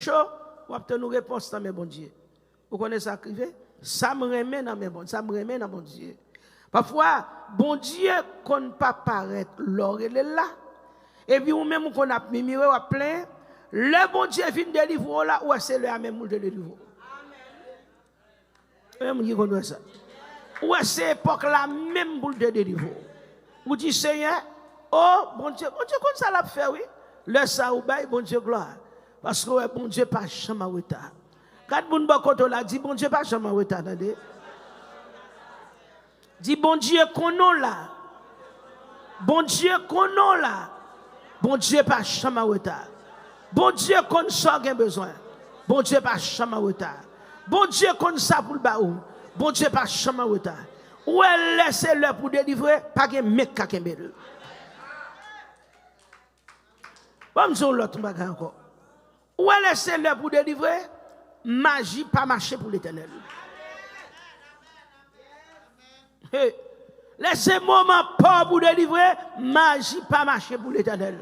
chaud, ou obtenir une réponse dans mes bon Dieu. Vous connaissez ça qui fait? Ça me remet dans mes bon Dieu. Ça me remet dans mon Dieu. Parfois, bon Dieu, qu'on ne pas paraître, l'or est là. Et puis, ou même qu'on a mis ou a plein, le bon Dieu vient de délivrer là, ou c'est le même de délivrer. Même qui connaît ça. Ou c'est époque là, même pour de délivrer. Vous dites, Seigneur, oh, bon Dieu, comme ça l'a fait, oui. Le ça ou bail, bon Dieu, gloire. Parce que bon Dieu, pas jamais en retard. Quand vous avez dit, bon Dieu, pas jamais en retard. Dis, bon Dieu, qu'on là. Bon Dieu, qu'on là. Bon Dieu, pas jamais en retard. Bon Dieu, qu'on soit besoin. Bon Dieu, pas jamais en retard. Bon Dieu, qu'on ça pour le baou. Bon Dieu, pas jamais en retard. Ou elle laisse le pour délivrer, pas que mec qui a un Vamos dire l'autre bagage encore. Ou elle laisse le pour délivrer, magie pas marcher pour l'éternel. Hey. Laissez moment pas pour délivrer, magie pas marcher pour l'éternel.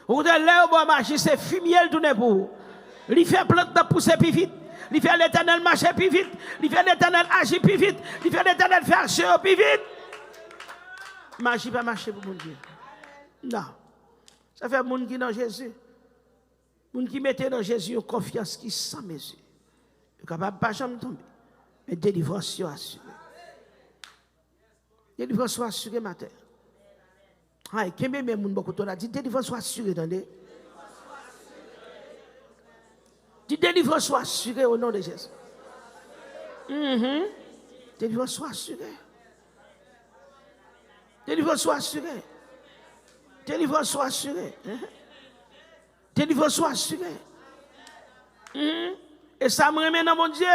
Ou de l'air bois magie, c'est fumier tout n'est pour. Il fait plante de pousser plus vite. Il fait l'éternel marcher plus vite. Il fait l'éternel agir plus vite. Il fait l'éternel faire action plus vite. Magie pas marcher pour mon Dieu. Non. Ça fait monde qui dans Jésus. Monde qui mettait dans Jésus une confiance qui sans mesure. Il est capable de pas jamais tomber. Mais délivrance assurée. Délivrance assurée matin. Ah, et qui même monde beaucoup de dit délivrance assurée, attendez. Dis délivrance soit assurée au nom de Jésus. Délivrance soit assurée. Délivrance soit assurée. Délivrance soit assurée. Délivrance soit assurée. Et ça me remet dans mon Dieu.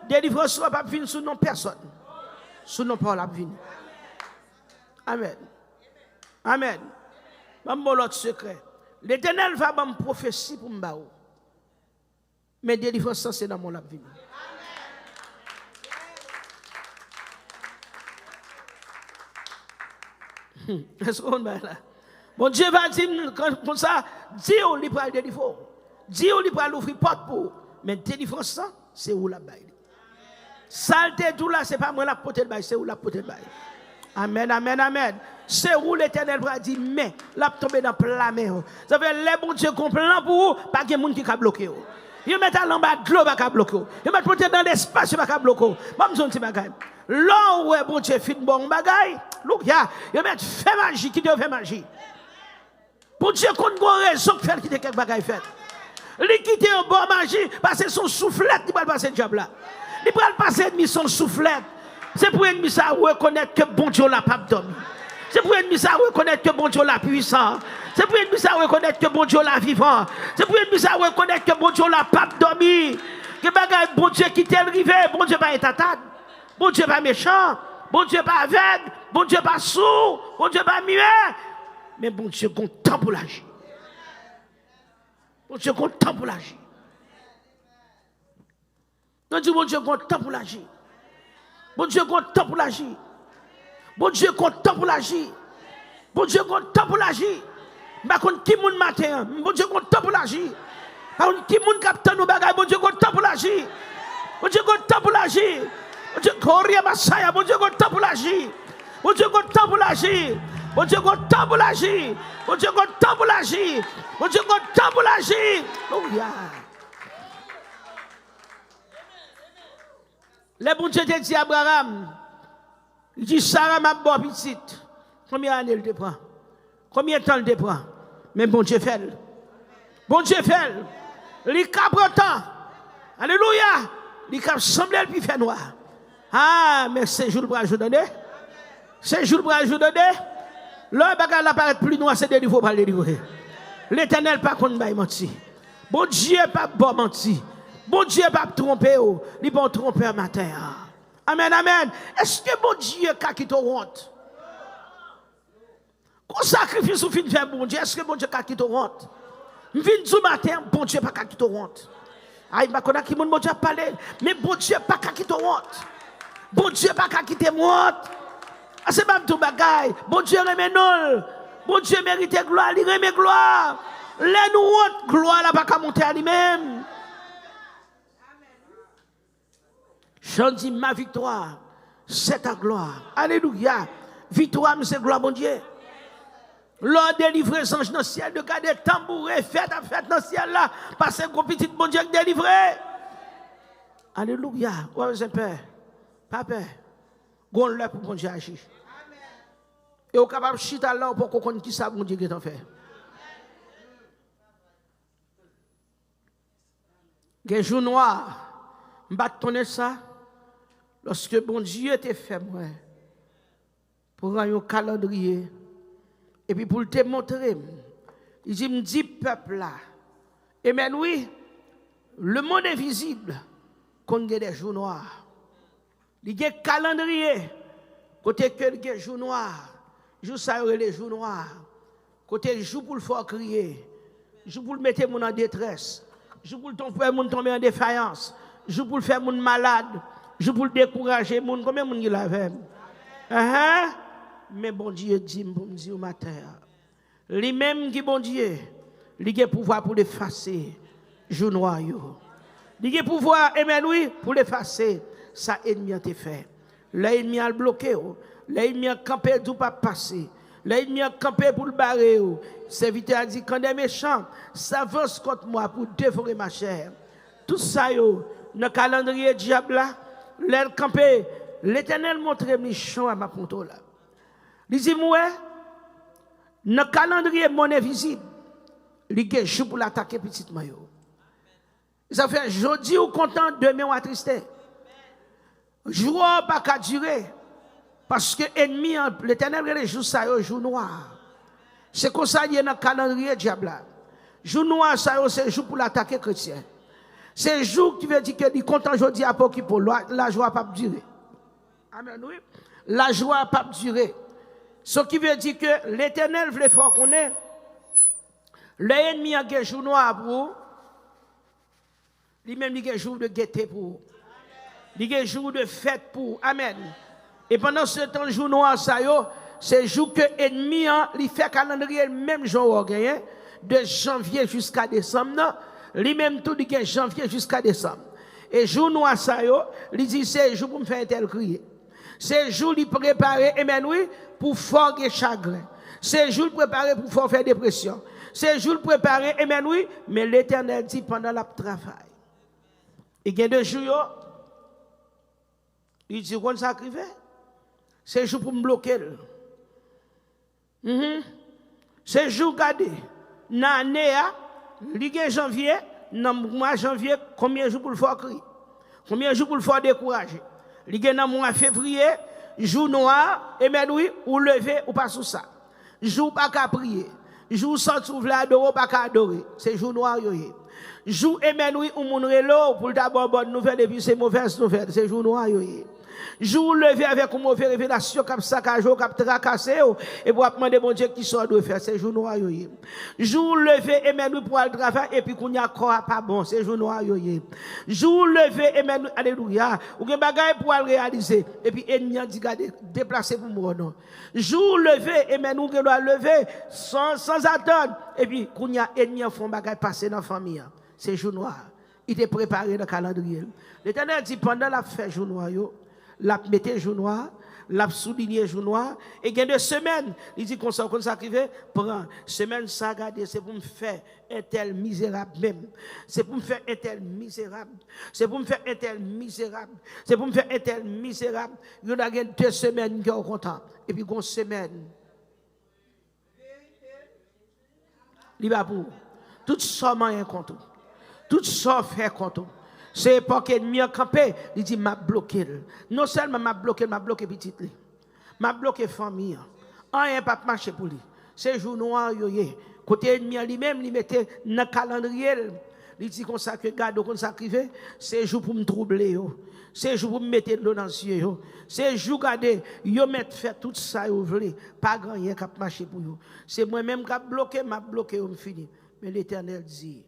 Délivrance soit pas venir sous nos personnes. Sous nos paroles à venir. Amen. Amen. Bon, l'autre secret. L'Éternel va me prophétie pour me baou. Mais délivrance, c'est dans mon vie. Est-ce qu'on va là? Bon Dieu va dire comme ça, Dieu il va délivrer. Dieu il va l'ouvrir porte pour. Mais délivrance, c'est où la baille. Saleté tout là, c'est pas moi la porte de baille, c'est où la porte de baille. Amen, amen, amen. C'est où l'Éternel va dire, mais la tomber dans plein mer. Ça veut dire, les bons dieux complètement pour vous, pas de monde qui a bloqué. Ils mettent à l'en-bas de l'eau, pas bloqué. Ils mettent peut-être dans l'espace, pas bloqué. Bon, je dis bagay. Là où est bon Dieu fit bon bagay, look, ils mettent fait magie, qui doit faire magie. Bon Dieu, qu'on a raison de faire quitter quelque bagay fait. Ils quittent un bon magie, parce que son soufflette, il va passer le diable là. Il va passer de son soufflette. C'est pour ennemi ça reconnaître que bon Dieu l'a pas dormi. C'est pour ennemi ça reconnaître que bon Dieu l'a puissant. C'est pour ennemi ça reconnaître que bon Dieu l'a vivant. C'est pour ennemi ça reconnaître que bon Dieu l'a pas dormi. Que bagay bon Dieu qui t'est arrivé, bon Dieu pas étatade. Bon Dieu pas méchant, bon Dieu pas aveugle, bon Dieu pas sourd, bon Dieu pas muet. Mais bon Dieu content pour l'agir. Bon Dieu content pour l'agir. Bon Dieu content pour l'agir. Bon Dieu content pour l'agir. Bon Dieu content pour l'agir. Bon Dieu content pour l'agir. Par contre, qui moun matin, bon Dieu content pour l'agir. Par contre, qui moun capteur nous bagay, bon Dieu content pour l'agir. Bon Dieu content pour l'agir. Bon Dieu corria Messiah, bon Dieu content pour l'agir. Bon Dieu content pour l'agir. Bon Dieu content pour l'agir. Bon Dieu content pour l'agir. Bon Dieu content pour l'agir. Alléluia. Le bon Dieu te dit à Abraham, il dit Sarah m'a bon petite. Combien d'années il te prend? Combien de temps il te prend? Mais bon Dieu fait. Bon Dieu fait. Il capre temps. Alléluia. Il capre semble puis fait noir. Ah, mais c'est jour pour ajouter. C'est jour pour ajouter. Le bagage apparaît plus noir, c'est délivrer par délivrer. L'Éternel pas contre bail menti. Bon Dieu pas bon menti. Bon Dieu pas tromper, il va tromper un matin. Amen, amen. Est-ce que bon Dieu a quitté honte? Qu'on sacrifice ou fin de faire bon Dieu, est-ce que bon Dieu a quitté honte? Vin du matin, bon Dieu pas quitté honte. Aïe, ma connaît qui mon bon Dieu a parlé, mais bon Dieu pas quitté honte. Bon Dieu pas quitté honte. C'est pas tout bagaille. Bon Dieu remet non. Bon Dieu mérite gloire, il remet gloire. Les nous honte, gloire là pas qu'à monter à lui-même. J'en dis ma victoire, c'est ta gloire. Alléluia. Victoire, c'est gloire, mon Dieu. Lors délivrer sans dans le ciel, de garder tambourer, fête à fête dans le ciel là, parce que mon petit bon Dieu délivré. Alléluia. Ouais, c'est peur. Pas peur. Gon là pour bon Dieu agir. Et au capable chita là pour qu'on connaisse qui ça bon Dieu qui t'en fait. Les jours noirs, m'bâtonner ça, lorsque bon Dieu t'a fait moi, pour un calendrier, et puis pour te montrer, il dit, me dit peuple là, et bien oui, le monde est visible, qu'on a des jours noirs. Il y a un calendrier, côté que les jours noirs, jour ça les jours noirs, côté jour pour le faire crier, jour pour le mettre mon en détresse. Je pour tomber en défaillance. Je pour faire mon malade. Je pour décourager mon. Combien de monde il avait? Mais bon Dieu dit pour me dire au matin. Lui-même qui bon Dieu, il a pouvoir pour l'effacer. Jour noir. Il a pouvoir, oui, pour l'effacer. Ça ennemi a été fait. L'ennemi a bloqué. L'ennemi a campé tout pas passer. L'ennemi a campé pour le barrer. Serviteur a dit, quand des méchants s'avancent contre moi pour dévorer ma chair. Tout ça, dans le calendrier diable là, l'air campé, l'Éternel montre les champs à ma ponto là. Il dit, moi, dans le calendrier mon invisible, il y a jour pour l'attaquer petit maillot. Ça fait, jeudi ou content, demain ou attristé. Jour pas qu'à durer. Parce que l'ennemi, l'Éternel, les jours ça, jour noir. C'est comme ça qu'il y a dans le calendrier diable. Jour noir, ça, c'est jour pour l'attaquer chrétien. C'est jour qui veut dire que est content aujourd'hui à pour la joie pas durer. Amen, oui. La joie pas durer. Ce qui veut dire que l'Éternel veut faire qu'on est. L'ennemi a un jour noir pour lui-même, il y a un jour de gaieté pour il y a un jour de fête pour. Amen. Et pendant ce temps, jour noir, ça c'est le jour que l'ennemi il fait calendrier même jour de janvier jusqu'à décembre. Lui-même tout dit que janvier jusqu'à décembre. Et jour noir, ça il dit c'est le jour pour me faire un tel crier. C'est le jour il préparer, amen oui, pour forger chagrin. C'est le jour préparé pour faire dépression. C'est le jour préparé, amen oui, mais l'Éternel dit pendant le travail. Il y a 2 jours, il dit qu'on s'acrive. C'est le jour pour me bloquer. C'est le jour gardé. Dans l'année, le janvier, dans le mois janvier, combien de jours pour le faire crier? Combien de jours pour le faire décourager? Il y a dans le mois février, jour noir, et bien oui, ou lever ou pas sous ça. Jour pas qu'à prier. Jour sans souffler adorer, pas qu'à adorer. C'est jour noir. Jour, et bien oui, ou mon relo pour d'abord bonne nouvelle et puis c'est mauvaise nouvelle. C'est jour noir. Jour levé avec une mauvaise révélation comme ça, jour comme tracassé, et pour demander bon Dieu qui soit doit faire, c'est jour noir. Jour levé, et même pour le travail, et puis qu'on y a quoi pas bon, c'est jour noir. Jour levé, et même, alléluia, ou que bagaille pour le réaliser, et puis ennemi a dit, déplacer pour moi, non. Jour levé, et même, nous doit lever sans attendre, et puis qu'on y a ennemi en fond bagaille passer dans la famille, c'est jour noir. Il est préparé dans le calendrier. L'Éternel dit, pendant la fête jour noir, l'a metté jour noir, l'a souligné jour noir, et il y a 2 semaines, il dit qu'on s'arrive, prends, semaine ça, regardez, c'est pour me faire un tel misérable même. C'est pour me faire un tel misérable. C'est pour me faire un tel misérable. C'est pour me faire un tel misérable. Il y a 2 semaines qui sont contents. Et puis, une semaine. Il va pour. Tout ça m'a un compte. Tout ça fait compte. C'est pas qu'ennemi a campé, il dit m'a bloqué. Non seulement m'a bloqué petite li. M'a bloqué famille. Rien pas marcher pour lui. C'est jour noir yoyé. Côté ennemi lui-même, il mettait dans calendrier. Il dit comme ça que garde comme ça crivé, c'est jour pour me troubler c'est jour pour me mettre de l'eau dans les yeux c'est jour garder yo mettre faire tout ça yo vle, pas grand rien qui marcher pour yo. C'est moi même qui m'a bloqué on fini. Mais l'Éternel dit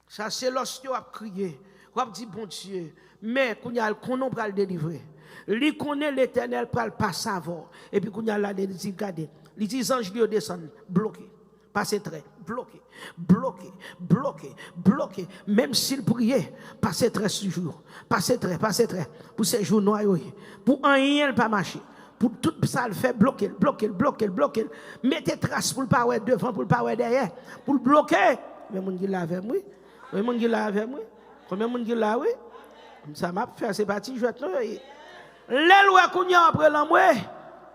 ça, c'est lorsque vous avez crié, vous avez dit, bon Dieu, mais qu'on a le délivrer. Lui connaît l'Éternel pour le passer avant. Et puis qu'on a là, il dit, regardez, les 10 anges lui descendent, bloqués. passer très, bloqué, bloqué, bloqué, bloqué. Même s'il priait, passer très ce jour, passer très, pour ces jours noirs, pour un rien pas marcher. Pour tout ça, le fait bloquer, bloquer, bloquer, bloquer. Mettez trace pour le pas devant, pour le pas derrière, pour le bloquer. Combien de monde qui l'a avec moi? Combien de monde qui l'a avec moi? Combien de monde qui l'a, oui? Ça m'a fait, c'est parti, je vais les lois qu'on y a après l'envoi,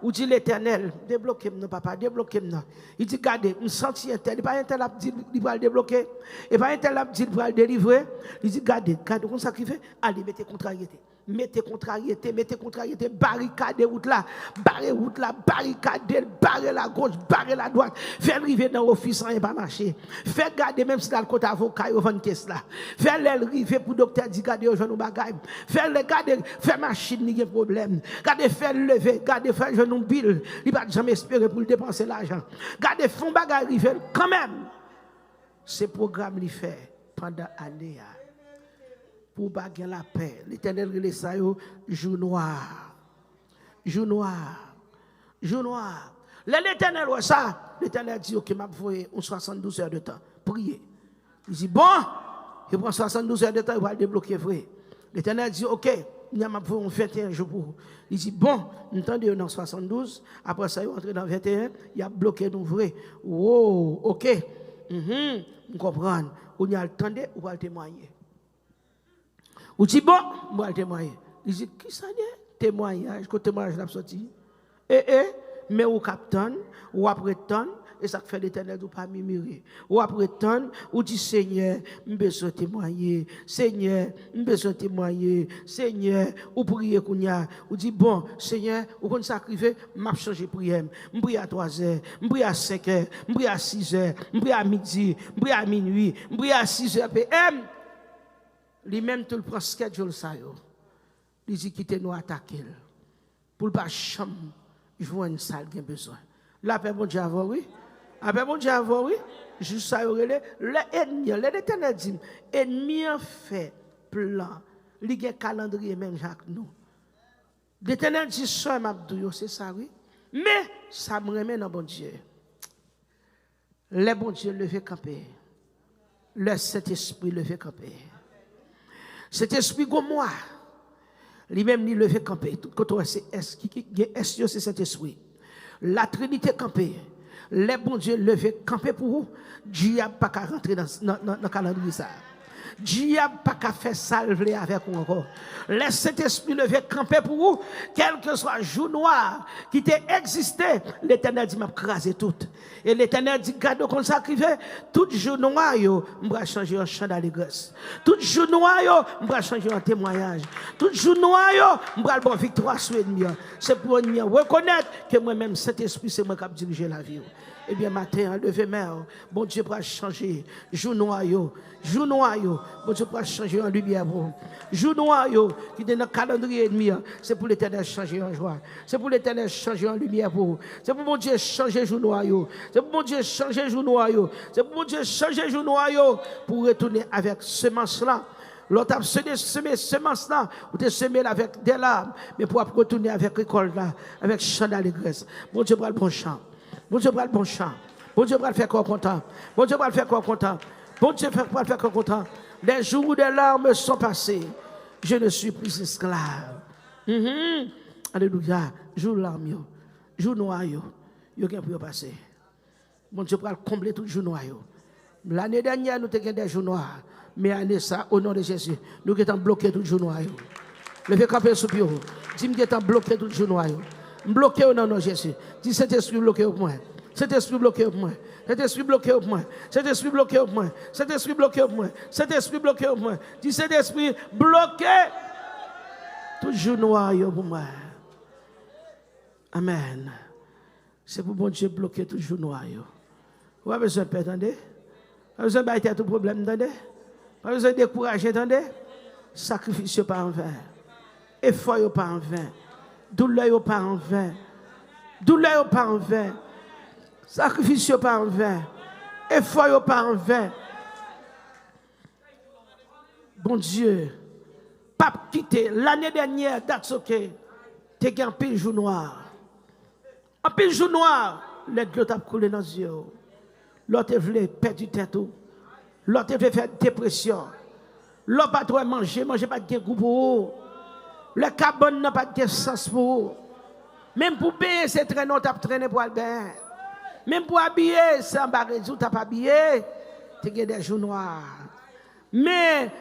ou dit l'Éternel, débloquez-moi, papa, débloquez-moi. Il dit, regardez, je me sens un tel, il n'y a pas un tel qui dit, il va le débloquer, il n'y a pas un tel qui dit, il va le délivrer. Il dit, regardez, comment ça qui fait? Allez, mettez contrariété. Mettez contrariété, barricadez route là, barrez route là, barricadez, barrez la gauche, barrez la droite, faites arriver dans l'office sans pas marcher. Faites garder même si dans le côté avocat, vous vendez caisse là. Faites l'arriver pour le docteur dit garder aux gens nous bagaille. Faites le garder, faites machine, il y a problème. Gardez, faites lever, gardez, faites genou bill, il va jamais espérer pour dépenser l'argent. Gardez, font bagaille arriver quand même. Ce programme il fait pendant l'année. Pour baguer la paix. L'Éternel relève ça, jour noir. Jour noir. Jour noir. L'Éternel voit ça. L'Éternel dit, ok, m'a fait 72 heures de temps. Priez. Il dit, bon, il prend 72 heures de temps, il va le débloquer, vrai. L'Éternel dit, ok, il m'a fait 21 jours pour vous. Il dit, bon, entendez dans 72, après ça, il entre dans 21, il a bloqué nous, vrai. Wow, ok. Vous comprenez. On y a le temps de, on va le témoigner. Ou dit bon, moi le témoigner. Il dit qui ça dit témoignage, que témoignage l'a sorti. Mais ou capitaine, ou après temps, et ça fait l'Éternel ou pas murmurer. Ou après temps, ou dit Seigneur, je besoin témoigner. Seigneur, je besoin témoigner. Seigneur, ou prier kounya, ou dit bon, Seigneur, ou qu'on sacrifier, m'a changer prière. Je prie à 3 heures, je prie à 5 heures, je prie à 6 heures, je prie à midi, je prie à minuit, je prie à 6 heures PM. Lui-même, tout le prend schedule ça. Il dit quittez nous attaquer. Pour ne pas chambre, je vois une salle qui a besoin. La paix, bon Dieu, avant, oui. La paix, bon Dieu, avant, oui. Juste ça, l'Éternel dit, ennemi a fait plan. Il y a un calendrier, même Jacques, nous. L'Éternel dit, ça, Mabdou, c'est ça, oui. Mais, ça me remet dans bon Dieu. Le bon Dieu le fait camper. Le Saint-Esprit le fait camper. Cet esprit comme moi, lui-même, il le fait camper. Tout côté c'est c'est cet esprit. La Trinité campée. Les bons dieux le fait camper pour vous. Dieu n'a pas qu'à rentrer dans le calendrier ça. Dieu n'a pas qu'à faire salver avec vous encore. Laisse cet esprit le fait camper pour vous. Quel que soit le jour noir qui t'a existé, l'Éternel dit m'a crasé tout. Et l'Éternel dit garde qu'on sacrifie. Tout jour noir, je vais changer en chant d'allégresse. Tout jour noir, je vais changer en témoignage. Tout jour noir, je vais avoir victoire sur l'ennemi. C'est pour reconnaître que moi-même, cet esprit, c'est moi qui dirige la vie. Eh bien, matin, levez main, bon Dieu va changer. Jour noir, bon Dieu va changer en lumière. Jour noir, qui est dans le calendrier ennemi, c'est pour l'Éternel changer en joie. C'est pour l'Éternel changer en lumière. C'est pour mon Dieu changer jour noir. C'est pour mon Dieu changer jour noir. C'est pour mon Dieu changer jour noir pour retourner avec semence là. L'autre a semé semence là, ou te semé avec des larmes, mais pour retourner avec récolte là, avec chant d'allégresse. Bon Dieu va le bon chant. Bon Dieu va le bon chant. Bon Dieu va le faire corps content. Bon Dieu va le faire corps content. Bon Dieu va le faire corps content. Les jours où des larmes sont passés, je ne suis plus esclave. Alléluia. Jour larmes, jour noir, yo gen pour passer. Bon Dieu va combler tout jour noir. L'année dernière, nous avons des jours noirs. Mais année ça, au nom de Jésus, nous avons bloqué tout jour noir. Levez camper sous pied. Dis-moi que tu bloqué tout jour noir. Bloqué au nom de Jésus. Dis cet esprit bloqué au moins. Cet esprit bloqué au moins. Cet esprit bloqué au moins. Cet esprit bloqué au moins. Cet esprit bloqué au moins. Cet esprit bloqué au moins. Dis cet esprit bloqué. Toujours noir pour moi. Amen. C'est pour bon Dieu bloquer toujours noir. Vous avez besoin de paix, attendez. Vous avez besoin de tout problème, attendez. Vous avez besoin de décourager, attendez. Sacrifice pas en vain. Effort pas en vain. Douleur pas en vain. Douleur pas en vain. Sacrifice pas en vain. Effort pas en vain. Bon Dieu, pas quitter. L'année dernière, that's okay. T'es un pile jour noir. Un pile jour noir, les gouttes ont coulé dans les yeux. L'autre veut perdre du tête. L'autre veut faire dépression. L'autre pas trop manger pas de goût pour vous. Le carbone n'a pas de sens pour vous. Même pour payer, c'est traîneau, tu as traîné pour le bain. Même pour habiller, c'est un bagage, tu n'as pas habillé. Tu as des jours noirs. Mais,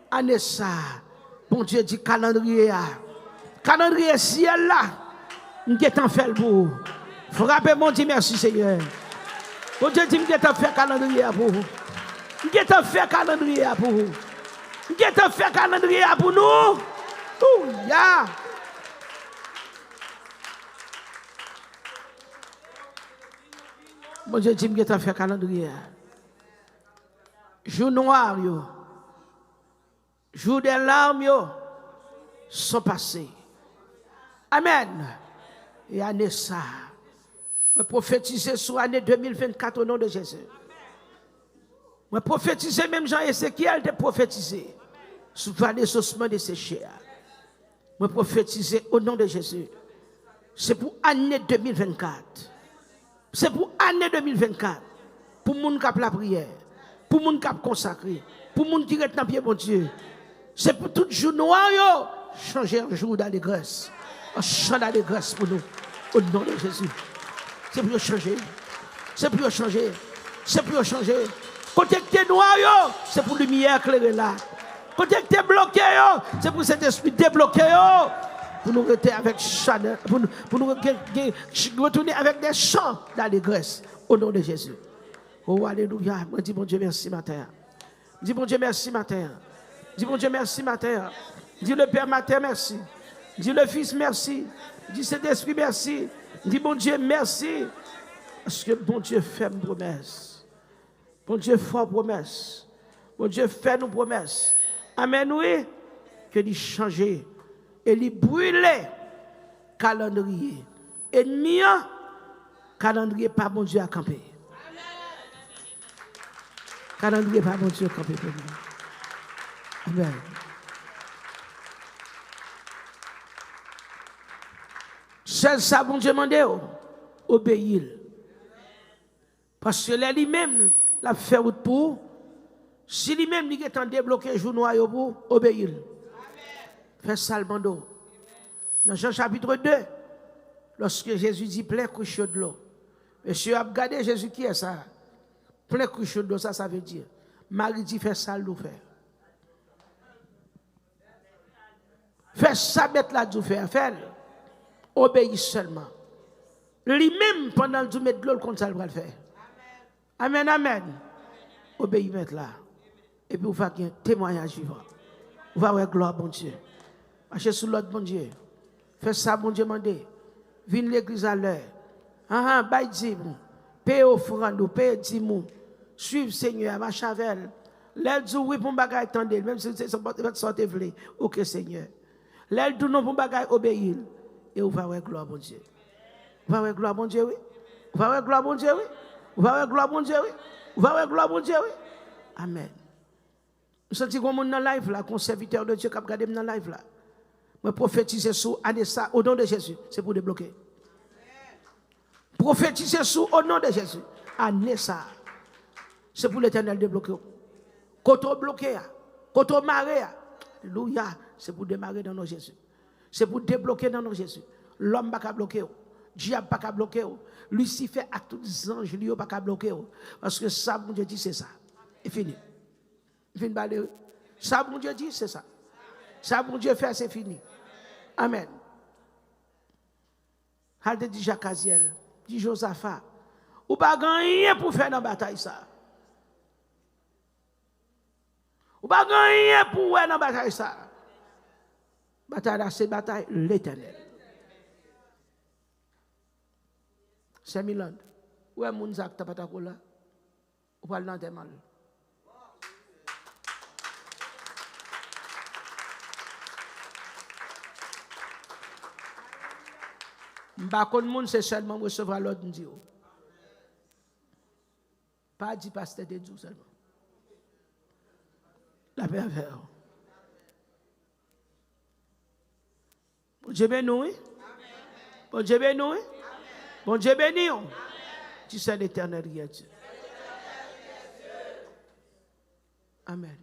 année ça, bon Dieu dit calendrier. Calendrier ciel là, nous avons fait le bout. Frappez mon Dieu, merci Seigneur. Bon Dieu dit, nous avons fait calendrier pour vous. Nous avons fait calendrier pour vous. Nous avons fait calendrier pour nous. Oh, yeah. Bon Dieu dit, nous avons fait calendrier. Jour noir, yo. Jour des larmes, yo, sont passés. Amen. Et année ça. Je prophétise sur l'année 2024 au nom de Jésus. Je prophétise même Jean-Ézéchiel de prophétiser sur l'année saucement de ses chairs. Je prophétise au nom de Jésus. C'est pour l'année 2024. C'est pour l'année 2024. Pour les gens qui ont la prière. Pour les gens qui ont consacré. Pour les gens qui restent dans le pied, mon Dieu. C'est pour tout jour noir, yo. Changer un jour d'allégresse. Un chant d'allégresse pour nous. Au nom de Jésus. C'est pour changer. C'est pour changer. C'est pour changer. Côté que tu es noir, yo, c'est pour lumière éclairer là. Côté que tu es bloqué, yo, c'est pour cet esprit débloqué, yo. Pour nous rester avec chaleur. Pour nous retourner avec des chants d'allégresse. Au nom de Jésus. Oh, alléluia. Moi, dis bon Dieu, merci matin. Dis bon Dieu, merci matin. Dis bon Dieu, merci matin. Dis le Père matin, merci. Dis le Fils, merci. Dis cet esprit, merci. Dis bon Dieu, merci. Parce que bon Dieu fait une promesse. Bon Dieu fait une promesse. Bon Dieu fait une promesse. Amen, oui. Que lui changer et lui brûler calendrier. Ennemi, calendrier pas bon Dieu à camper. Calendrier pas bon Dieu à camper pour nous. Amen. Seul ça, bon Dieu demande, obéir. Parce que lui-même, l'a fait route pour, si lui-même, il est en débloqué jour noir pour, obéir. Fais ça le bandeau. Dans Jean chapitre 2, lorsque Jésus dit plein couche de l'eau, monsieur a regardé Jésus qui est ça? Plein couche de l'eau, ça veut dire. Marie dit fais ça le faire. Fais ça, mettre la du faire. Fais. Obéis seulement. Lui-même, pendant le du mettre de l'eau, comme ça, il va le faire. Amen, amen. Obéis mettre là. Et puis, vous faites un témoignage vivant. Vous allez voir gloire, bon Dieu. Marchez sous l'autre, bon Dieu. Fais ça, bon Dieu, mandé. Viens l'église à l'heure. Baille dimou. Paye offrande, paye dimou. Suive Seigneur, marche avec elle. L'aide dit oui pour bagay attendez, même si c'est sorte vle. OK, Seigneur. L'aide dit non pour bagay obéir. Et vous va voir gloire, bon Dieu. Vous va voir gloire, bon Dieu, oui. Vous va voir gloire, bon Dieu, oui. Vous va voir gloire, bon Dieu, oui. Vous va voir gloire, bon Dieu, oui. Amen. Nous sentons qu'on est dans le live là, qu'on serviteur de Dieu qui a regardé dans le live là. Je prophétise sur ça au nom de Jésus. C'est pour débloquer. Prophétiser sur au nom de Jésus. Année ça. C'est pour l'éternel débloquer. Quand on bloque, quand on marre, alléluia, c'est pour démarrer dans nos Jésus. C'est pour débloquer dans nos Jésus. L'homme n'a pas bloqué. Diable n'a pas bloqué. Lucifer à tous les anges, lui, n'a pas bloqué. Parce que ça, mon Dieu dit, c'est ça. Et fini. Fini baler. Ça, mon Dieu dit, c'est ça. Ça, mon Dieu fait, c'est fini. Amen. Halte dit Jacques Aziel, dit Josaphat, ou pas gagner pour faire dans la bataille ça. Ou pas gagner pour faire dans la bataille ça. Bataille là, c'est bataille l'éternel. C'est Milan. Où est mon Zak Tapatakola? Ou pas dans tes mal? Mbakon moun c'est seulement recevoir l'ordre de Dieu. Pas dit pasteur de Dieu seulement. La paix avec vous. Bon Dieu béni, oui. Bon Dieu béni, oui. Bon Dieu béni. Tu sais l'éternel qui est Dieu. Amen.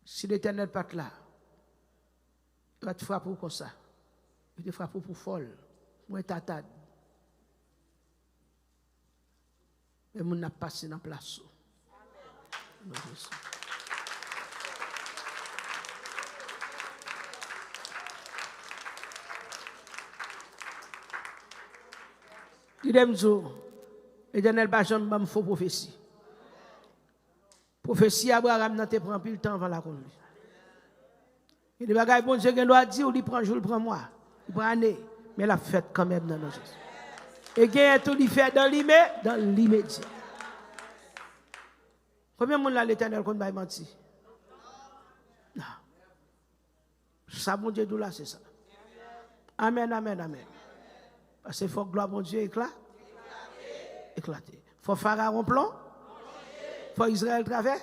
Si l'Éternel n'est pas là, il va te frapper comme ça. Il te frappe pour folle, pour un tatade. Et mon n'a passé dans la place. Il aime dire, l'Éternel n'a jamais fait faux prophétie. Prophétie, Abraham n'a pas pris le temps avant la conduite. Il dit, bagaille, bon Dieu, il doit dire, il prend jour, il prend mois, il prend année, mais la fête quand même dans nos Jésus. Et il a tout fait dans l'immédiat. Combien de monde là l'Éternel qu'on va mentir? Non. Ça, mon Dieu, là, c'est ça. Amen, amen, amen. Parce qu'il faut que gloire, mon Dieu, éclate. Éclater. Il faut Pharaon plan. Il faut Israël travers.